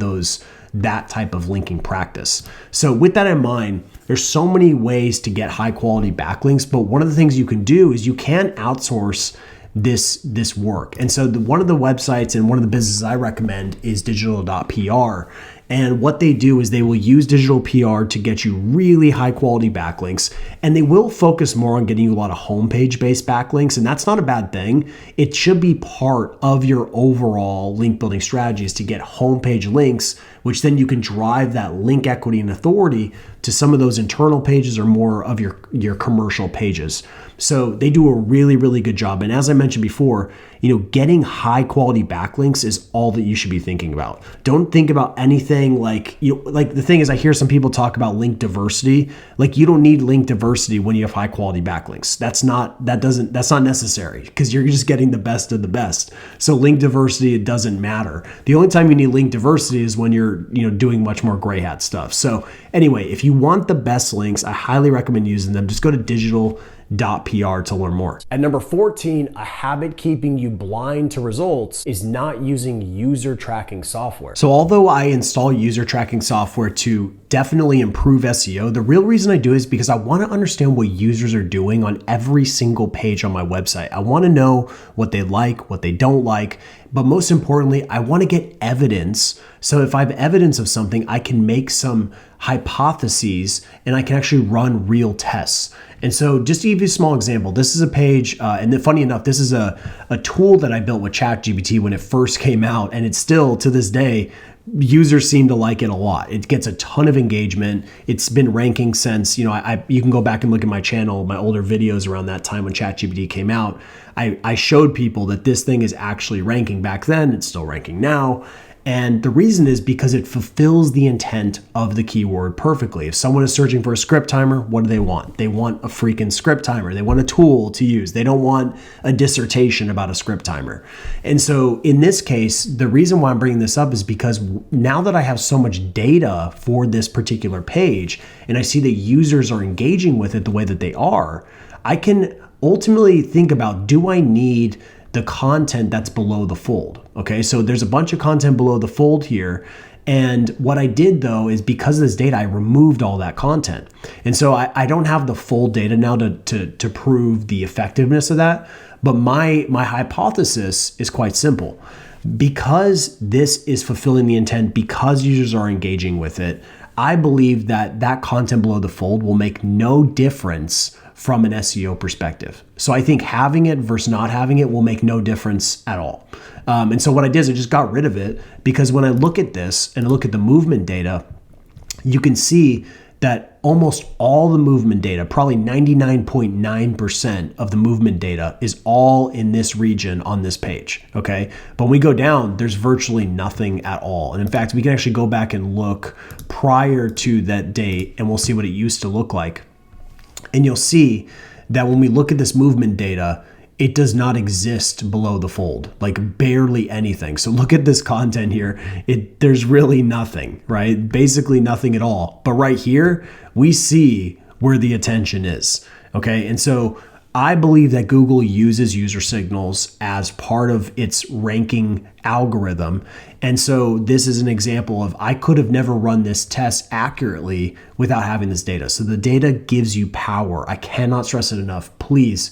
that type of linking practice. So with that in mind, there's so many ways to get high quality backlinks, but one of the things you can do is you can outsource this work. And so one of the websites and one of the businesses I recommend is digital.pr. And what they do is they will use digital PR to get you really high quality backlinks, and they will focus more on getting you a lot of homepage based backlinks. And that's not a bad thing. It should be part of your overall link building strategies to get homepage links, which then you can drive that link equity and authority to some of those internal pages or more of your commercial pages. So they do a really, really good job. And as I mentioned before, getting high quality backlinks is all that you should be thinking about. Don't think about anything like the thing is, I hear some people talk about link diversity. Like, you don't need link diversity when you have high quality backlinks. That's not necessary, because you're just getting the best of the best. So link diversity, it doesn't matter. The only time you need link diversity is when you're doing much more gray hat stuff. So anyway, if you want the best links, I highly recommend using them. Just go to digital.pr to learn more. At number 14, a habit keeping you blind to results is not using user tracking software. So although I install user tracking software to definitely improve SEO, the real reason I do it is because I want to understand what users are doing on every single page on my website. I want to know what they like, what they don't like, but most importantly, I want to get evidence. So if I have evidence of something, I can make some hypotheses and I can actually run real tests. And so just to give you a small example, this is a page, and then funny enough, this is a tool that I built with ChatGPT when it first came out, and it's still, to this day, users seem to like it a lot. It gets a ton of engagement. It's been ranking since, you can go back and look at my channel, my older videos around that time when ChatGPT came out. I showed people that this thing is actually ranking back then. It's still ranking now. And the reason is because it fulfills the intent of the keyword perfectly. If someone is searching for a script timer, what do they want? They want a freaking script timer. They want a tool to use. They don't want a dissertation about a script timer. And so in this case, the reason why I'm bringing this up is because now that I have so much data for this particular page, and I see that users are engaging with it the way that they are, I can ultimately think about, do I need the content that's below the fold? Okay, so there's a bunch of content below the fold here. And what I did though is, because of this data, I removed all that content. And so I don't have the full data now to prove the effectiveness of that. But my hypothesis is quite simple. Because this is fulfilling the intent, because users are engaging with it, I believe that content below the fold will make no difference from an SEO perspective. So I think having it versus not having it will make no difference at all. And so what I did is I just got rid of it, because when I look at this and I look at the movement data, you can see that almost all the movement data, probably 99.9% of the movement data, is all in this region on this page, okay? But when we go down, there's virtually nothing at all. And in fact, we can actually go back and look prior to that date, and we'll see what it used to look like. And you'll see that when we look at this movement data, it does not exist below the fold, like barely anything. So look at this content here. There's really nothing, right? Basically nothing at all. But right here, we see where the attention is, okay? And so I believe that Google uses user signals as part of its ranking algorithm. And so this is an example of, I could have never run this test accurately without having this data. So the data gives you power. I cannot stress it enough. Please,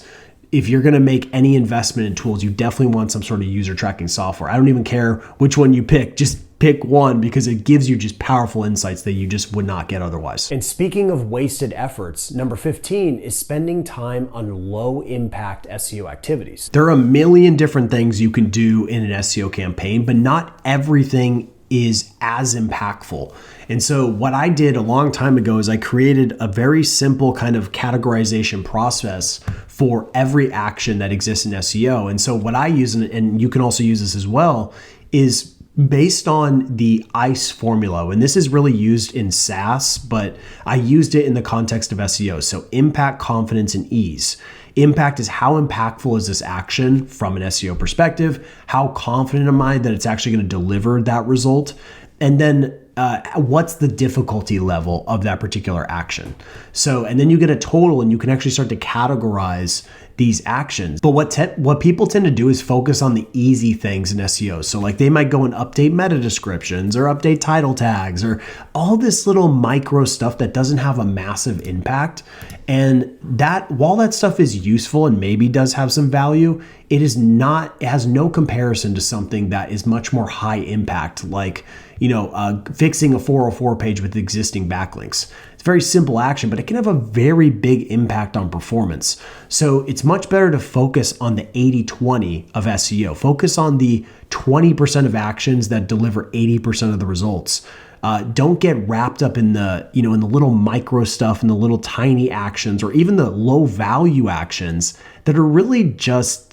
if you're going to make any investment in tools, you definitely want some sort of user tracking software. I don't even care which one you pick. Just pick one, because it gives you just powerful insights that you just would not get otherwise. And speaking of wasted efforts, number 15 is spending time on low impact SEO activities. There are a million different things you can do in an SEO campaign, but not everything is as impactful. And so what I did a long time ago is I created a very simple kind of categorization process for every action that exists in SEO. And so what I use, and you can also use this as well, is based on the ICE formula. And this is really used in SaaS, but I used it in the context of SEO. So impact, confidence, and ease. Impact is, how impactful is this action from an SEO perspective? How confident am I that it's actually going to deliver that result? And then what's the difficulty level of that particular action? So, and then you get a total, and you can actually start to categorize these actions. But what people tend to do is focus on the easy things in SEO. So like they might go and update meta descriptions or update title tags or all this little micro stuff that doesn't have a massive impact. And that, while that stuff is useful and maybe does have some value, it has no comparison to something that is much more high impact, like, fixing a 404 page with existing backlinks. It's a very simple action, but it can have a very big impact on performance. So it's much better to focus on the 80-20 of SEO. Focus on the 20% of actions that deliver 80% of the results. Don't get wrapped up in the little micro stuff and the little tiny actions, or even the low value actions that are really just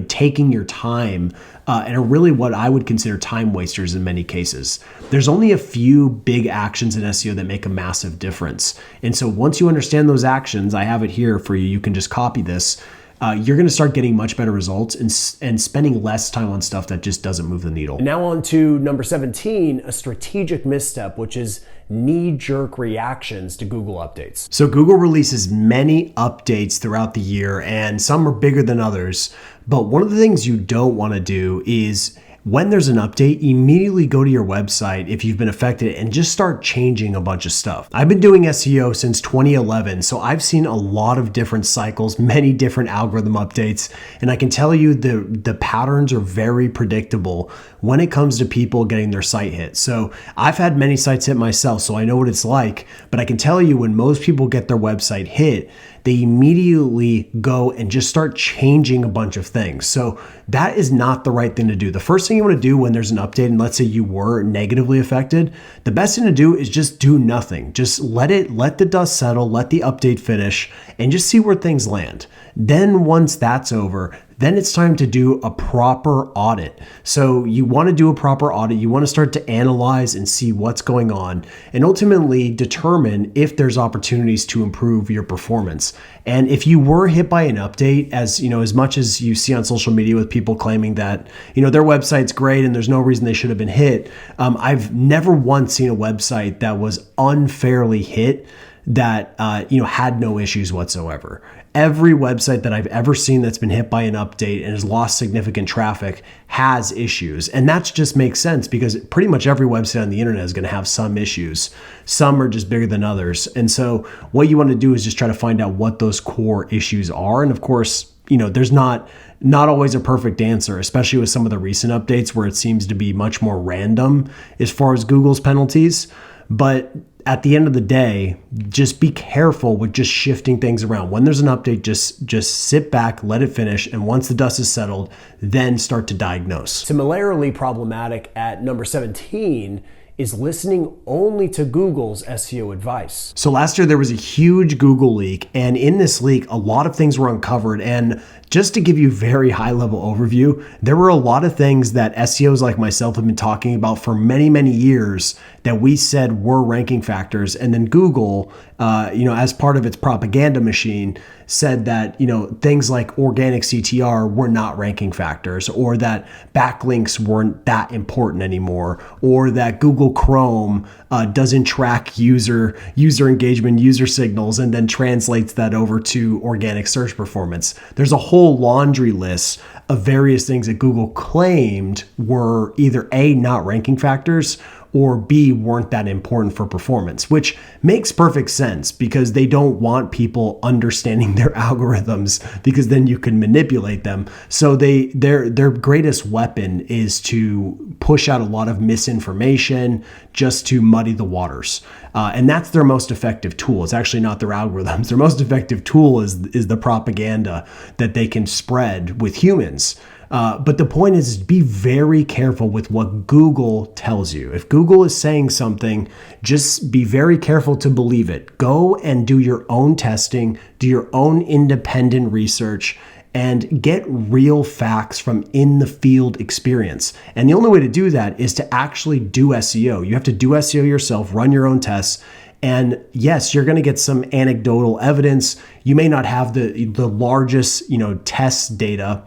taking your time and are really what I would consider time wasters in many cases. There's only a few big actions in SEO that make a massive difference. And so once you understand those actions, I have it here for you. You can just copy this. You're going to start getting much better results and spending less time on stuff that just doesn't move the needle. Now on to number 17, a strategic misstep, which is knee-jerk reactions to Google updates. So Google releases many updates throughout the year, and some are bigger than others. But one of the things you don't want to do is, when there's an update, immediately go to your website if you've been affected and just start changing a bunch of stuff. I've been doing SEO since 2011, so I've seen a lot of different cycles, many different algorithm updates, and I can tell you the patterns are very predictable when it comes to people getting their site hit. So I've had many sites hit myself, so I know what it's like, but I can tell you when most people get their website hit, they immediately go and just start changing a bunch of things. So that is not the right thing to do. The first thing you want to do when there's an update, and let's say you were negatively affected, the best thing to do is just do nothing. Just let the dust settle, let the update finish, and just see where things land. Then once that's over, then it's time to do a proper audit. So you want to do a proper audit. You want to start to analyze and see what's going on and ultimately determine if there's opportunities to improve your performance. And if you were hit by an update, as much as you see on social media with people claiming that, their website's great and there's no reason they should have been hit, I've never once seen a website that was unfairly hit that had no issues whatsoever. Every website that I've ever seen that's been hit by an update and has lost significant traffic has issues. And that just makes sense because pretty much every website on the internet is going to have some issues. Some are just bigger than others. And so what you want to do is just try to find out what those core issues are. And of course, there's not always a perfect answer, especially with some of the recent updates where it seems to be much more random as far as Google's penalties. But at the end of the day, just be careful with just shifting things around. When there's an update, just sit back, let it finish, and once the dust is settled, then start to diagnose. Similarly problematic at number 17 is listening only to Google's SEO advice. So last year there was a huge Google leak, and in this leak, a lot of things were uncovered. And just to give you a very high level overview, there were a lot of things that SEOs like myself have been talking about for many, many years that we said were ranking factors. And then Google, as part of its propaganda machine, said that, things like organic CTR were not ranking factors, or that backlinks weren't that important anymore, or that Google Chrome doesn't track user engagement, user signals, and then translates that over to organic search performance. There's a whole laundry list of various things that Google claimed were either A, not ranking factors, or B, weren't that important for performance, which makes perfect sense because they don't want people understanding their algorithms because then you can manipulate them. So their greatest weapon is to push out a lot of misinformation just to muddy the waters. And that's their most effective tool. It's actually not their algorithms. Their most effective tool is the propaganda that they can spread with humans. But the point is be very careful with what Google tells you. If Google is saying something, just be very careful to believe it. Go and do your own testing, do your own independent research, and get real facts from in the field experience. And the only way to do that is to actually do SEO. You have to do SEO yourself, run your own tests. And yes, you're going to get some anecdotal evidence. You may not have the largest, test data,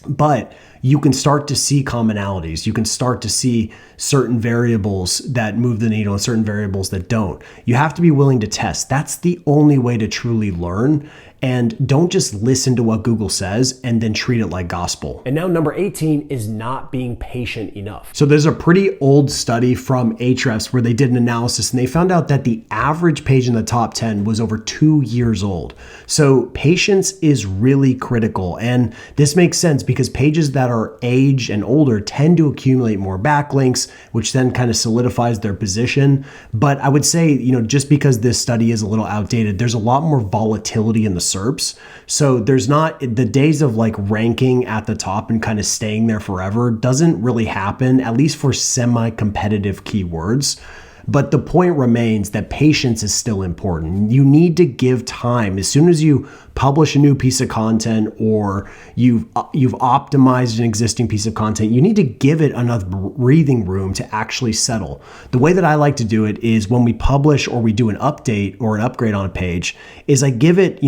but you can start to see commonalities. You can start to see certain variables that move the needle and certain variables that don't. You have to be willing to test. That's the only way to truly learn. and don't just listen to what Google says and then treat it like gospel. And now number 18 is not being patient enough. So there's a pretty old study from Ahrefs where they did an analysis and they found out that the average page in the top 10 was over 2 years old. So patience is really critical. And this makes sense because pages that are aged and older tend to accumulate more backlinks, which then kind of solidifies their position. But I would say, just because this study is a little outdated, there's a lot more volatility in the SERPs. So there's not the days of like ranking at the top and kind of staying there forever doesn't really happen, at least for semi-competitive keywords. But the point remains that patience is still important. You need to give time. As soon as you publish a new piece of content or you've optimized an existing piece of content, you need to give it enough breathing room to actually settle. The way that I like to do it is when we publish or we do an update or an upgrade on a page is I give it,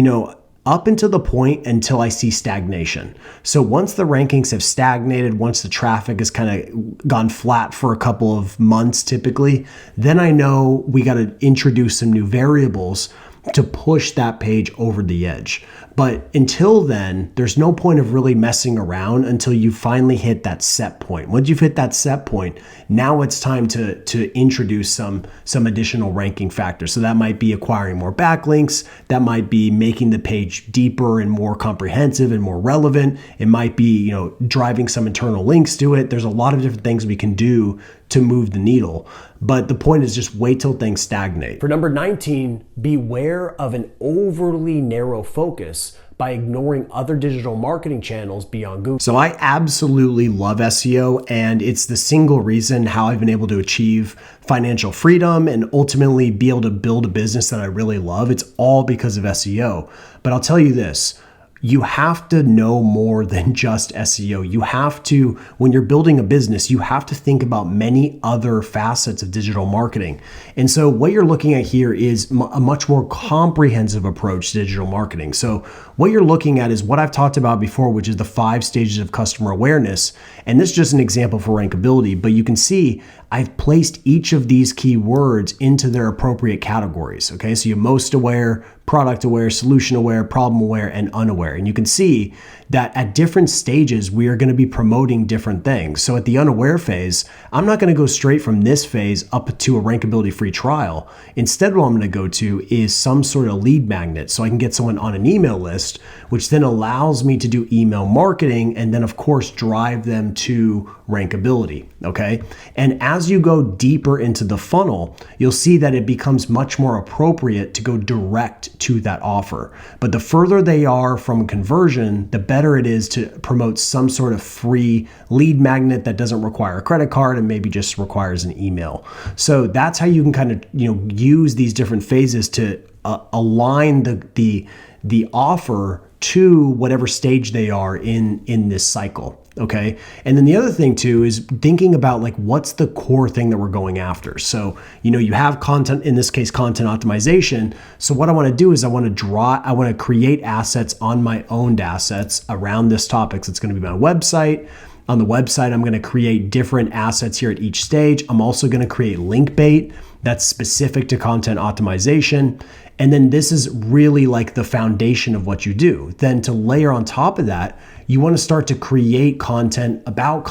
up until the point until I see stagnation. So once the rankings have stagnated, once the traffic has kind of gone flat for a couple of months typically, then I know we got to introduce some new variables to push that page over the edge. But until then, there's no point of really messing around until you finally hit that set point. Once you've hit that set point, now it's time to introduce some additional ranking factors. So that might be acquiring more backlinks. That might be making the page deeper and more comprehensive and more relevant. It might be, driving some internal links to it. There's a lot of different things we can do to move the needle. But the point is just wait till things stagnate. For number 19, beware of an overly narrow focus by ignoring other digital marketing channels beyond Google. So I absolutely love SEO, and it's the single reason how I've been able to achieve financial freedom and ultimately be able to build a business that I really love. It's all because of SEO. But I'll tell you this, you have to know more than just SEO. You have to, when you're building a business, you have to think about many other facets of digital marketing. And so what you're looking at here is a much more comprehensive approach to digital marketing. So what you're looking at is what I've talked about before, which is the 5 stages of customer awareness. And this is just an example for rankability, but you can see I've placed each of these keywords into their appropriate categories. Okay, so you're most aware, product aware, solution aware, problem aware, and unaware. And you can see that at different stages, we are going to be promoting different things. So at the unaware phase, I'm not going to go straight from this phase up to a rankability free trial. Instead, what I'm going to go to is some sort of lead magnet so I can get someone on an email list, which then allows me to do email marketing and then of course drive them to rankability. Okay. And as you go deeper into the funnel, you'll see that it becomes much more appropriate to go direct to that offer. But the further they are from conversion, the better it is to promote some sort of free lead magnet that doesn't require a credit card and maybe just requires an email. So that's how you can kind of, use these different phases to align the offer to whatever stage they are in this cycle. Okay. And then the other thing too is thinking about like, what's the core thing that we're going after? So, you have content, in this case, content optimization. So what I want to do is I want to create assets on my owned assets around this topic. So it's going to be my website. On the website, I'm going to create different assets here at each stage. I'm also going to create link bait that's specific to content optimization. And then this is really like the foundation of what you do. Then to layer on top of that, you want to start to create content about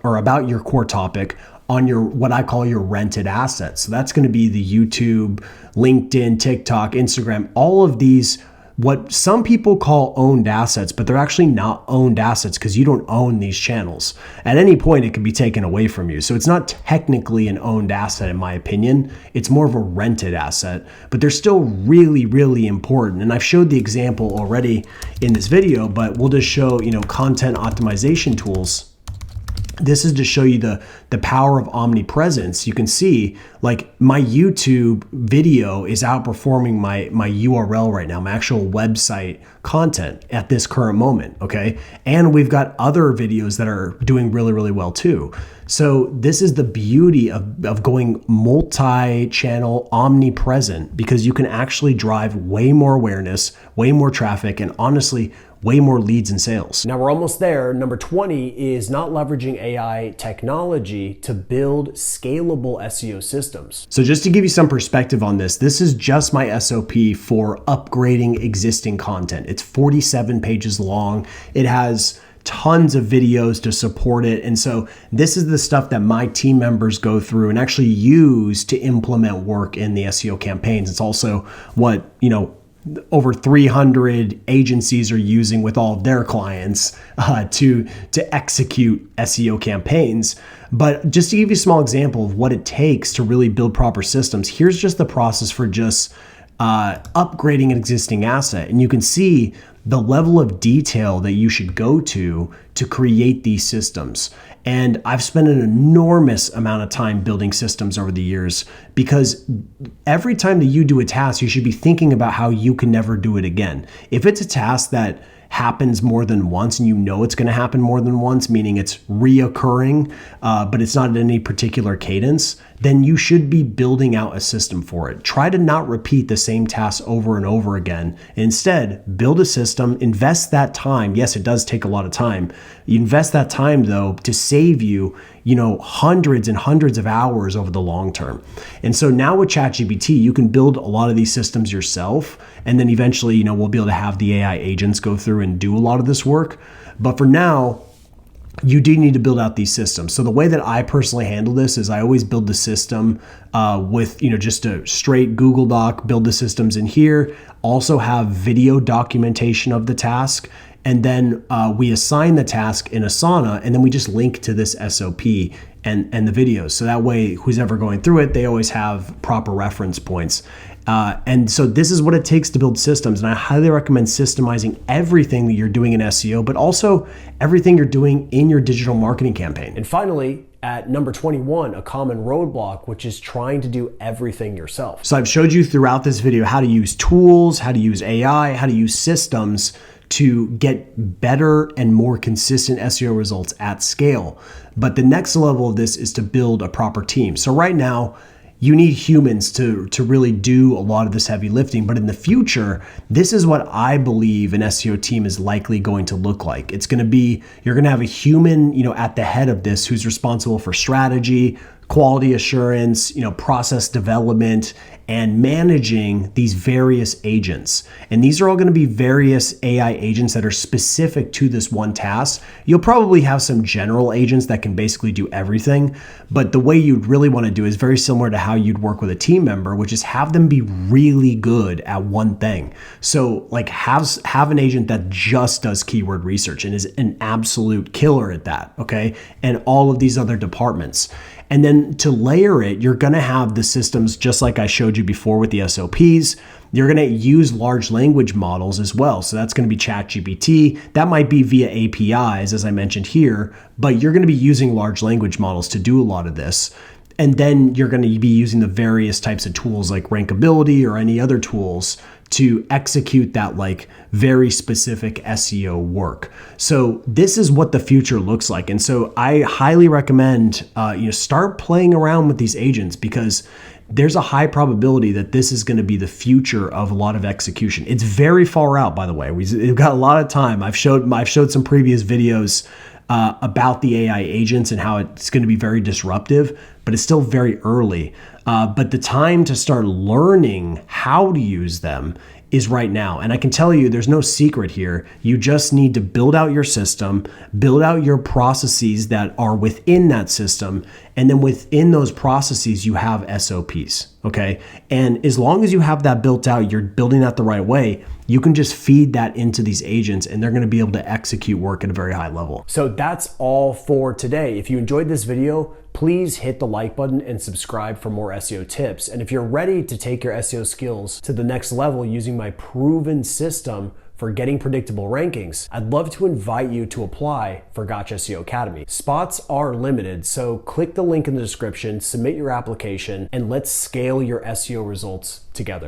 or about your core topic on your, what I call your rented assets. So that's going to be the YouTube, LinkedIn, TikTok, Instagram, all of these, what some people call owned assets, but they're actually not owned assets because you don't own these channels. At any point, it could be taken away from you. So it's not technically an owned asset, in my opinion. It's more of a rented asset, but they're still really, really important. And I've showed the example already in this video, but we'll just show, content optimization tools. This is to show you the power of omnipresence. You can see like my YouTube video is outperforming my URL right now, my actual website content at this current moment, okay? And we've got other videos that are doing really, really well too. So this is the beauty of going multi-channel omnipresent, because you can actually drive way more awareness, way more traffic, and honestly, way more leads and sales. Now we're almost there. Number 20 is not leveraging AI technology to build scalable SEO systems. So just to give you some perspective on this is just my SOP for upgrading existing content. It's 47 pages long. It has tons of videos to support it. And so this is the stuff that my team members go through and actually use to implement work in the SEO campaigns. It's also what, over 300 agencies are using with all of their clients to execute SEO campaigns. But just to give you a small example of what it takes to really build proper systems, here's just the process for just upgrading an existing asset. And you can see the level of detail that you should go to create these systems. And I've spent an enormous amount of time building systems over the years, because every time that you do a task, you should be thinking about how you can never do it again. If it's a task that happens more than once and you know it's going to happen more than once, meaning it's reoccurring, but it's not at any particular cadence, then you should be building out a system for it. Try to not repeat the same tasks over and over again. Instead, build a system, invest that time. Yes, it does take a lot of time. You invest that time though to save you, hundreds and hundreds of hours over the long term. And so now with ChatGPT, you can build a lot of these systems yourself. And then eventually, we'll be able to have the AI agents go through and do a lot of this work. But for now, you do need to build out these systems. So the way that I personally handle this is I always build the system with, just a straight Google Doc, build the systems in here, also have video documentation of the task. And then we assign the task in Asana, and then we just link to this SOP and the videos. So that way, who's ever going through it, they always have proper reference points. And so this is what it takes to build systems. And I highly recommend systemizing everything that you're doing in SEO, but also everything you're doing in your digital marketing campaign. And finally, at number 21, a common roadblock, which is trying to do everything yourself. So I've showed you throughout this video how to use tools, how to use AI, how to use systems to get better and more consistent SEO results at scale. But the next level of this is to build a proper team. So right now, you need humans to really do a lot of this heavy lifting. But in the future, this is what I believe an SEO team is likely going to look like. It's going to be, you're going to have a human, at the head of this who's responsible for strategy, quality assurance, process development, and managing these various agents. And these are all going to be various AI agents that are specific to this one task. You'll probably have some general agents that can basically do everything, but the way you'd really want to do is very similar to how you'd work with a team member, which is have them be really good at one thing. So like have an agent that just does keyword research and is an absolute killer at that, okay? And all of these other departments. And then to layer it, you're going to have the systems just like I showed you before with the SOPs. You're going to use large language models as well. So that's going to be ChatGPT. That might be via APIs, as I mentioned here, but you're going to be using large language models to do a lot of this. And then you're going to be using the various types of tools like Rankability or any other tools to execute that like very specific SEO work. So this is what the future looks like. And so I highly recommend start playing around with these agents, because there's a high probability that this is going to be the future of a lot of execution. It's very far out, by the way. We've got a lot of time. I've showed some previous videos about the AI agents and how it's going to be very disruptive, but it's still very early. But the time to start learning how to use them is right now. And I can tell you there's no secret here. You just need to build out your system, build out your processes that are within that system. And then within those processes, you have SOPs, okay? And as long as you have that built out, you're building that the right way, you can just feed that into these agents and they're gonna be able to execute work at a very high level. So that's all for today. If you enjoyed this video, please hit the like button and subscribe for more SEO tips. And if you're ready to take your SEO skills to the next level using my proven system for getting predictable rankings, I'd love to invite you to apply for Gotcha SEO Academy. Spots are limited, so click the link in the description, submit your application, and let's scale your SEO results together.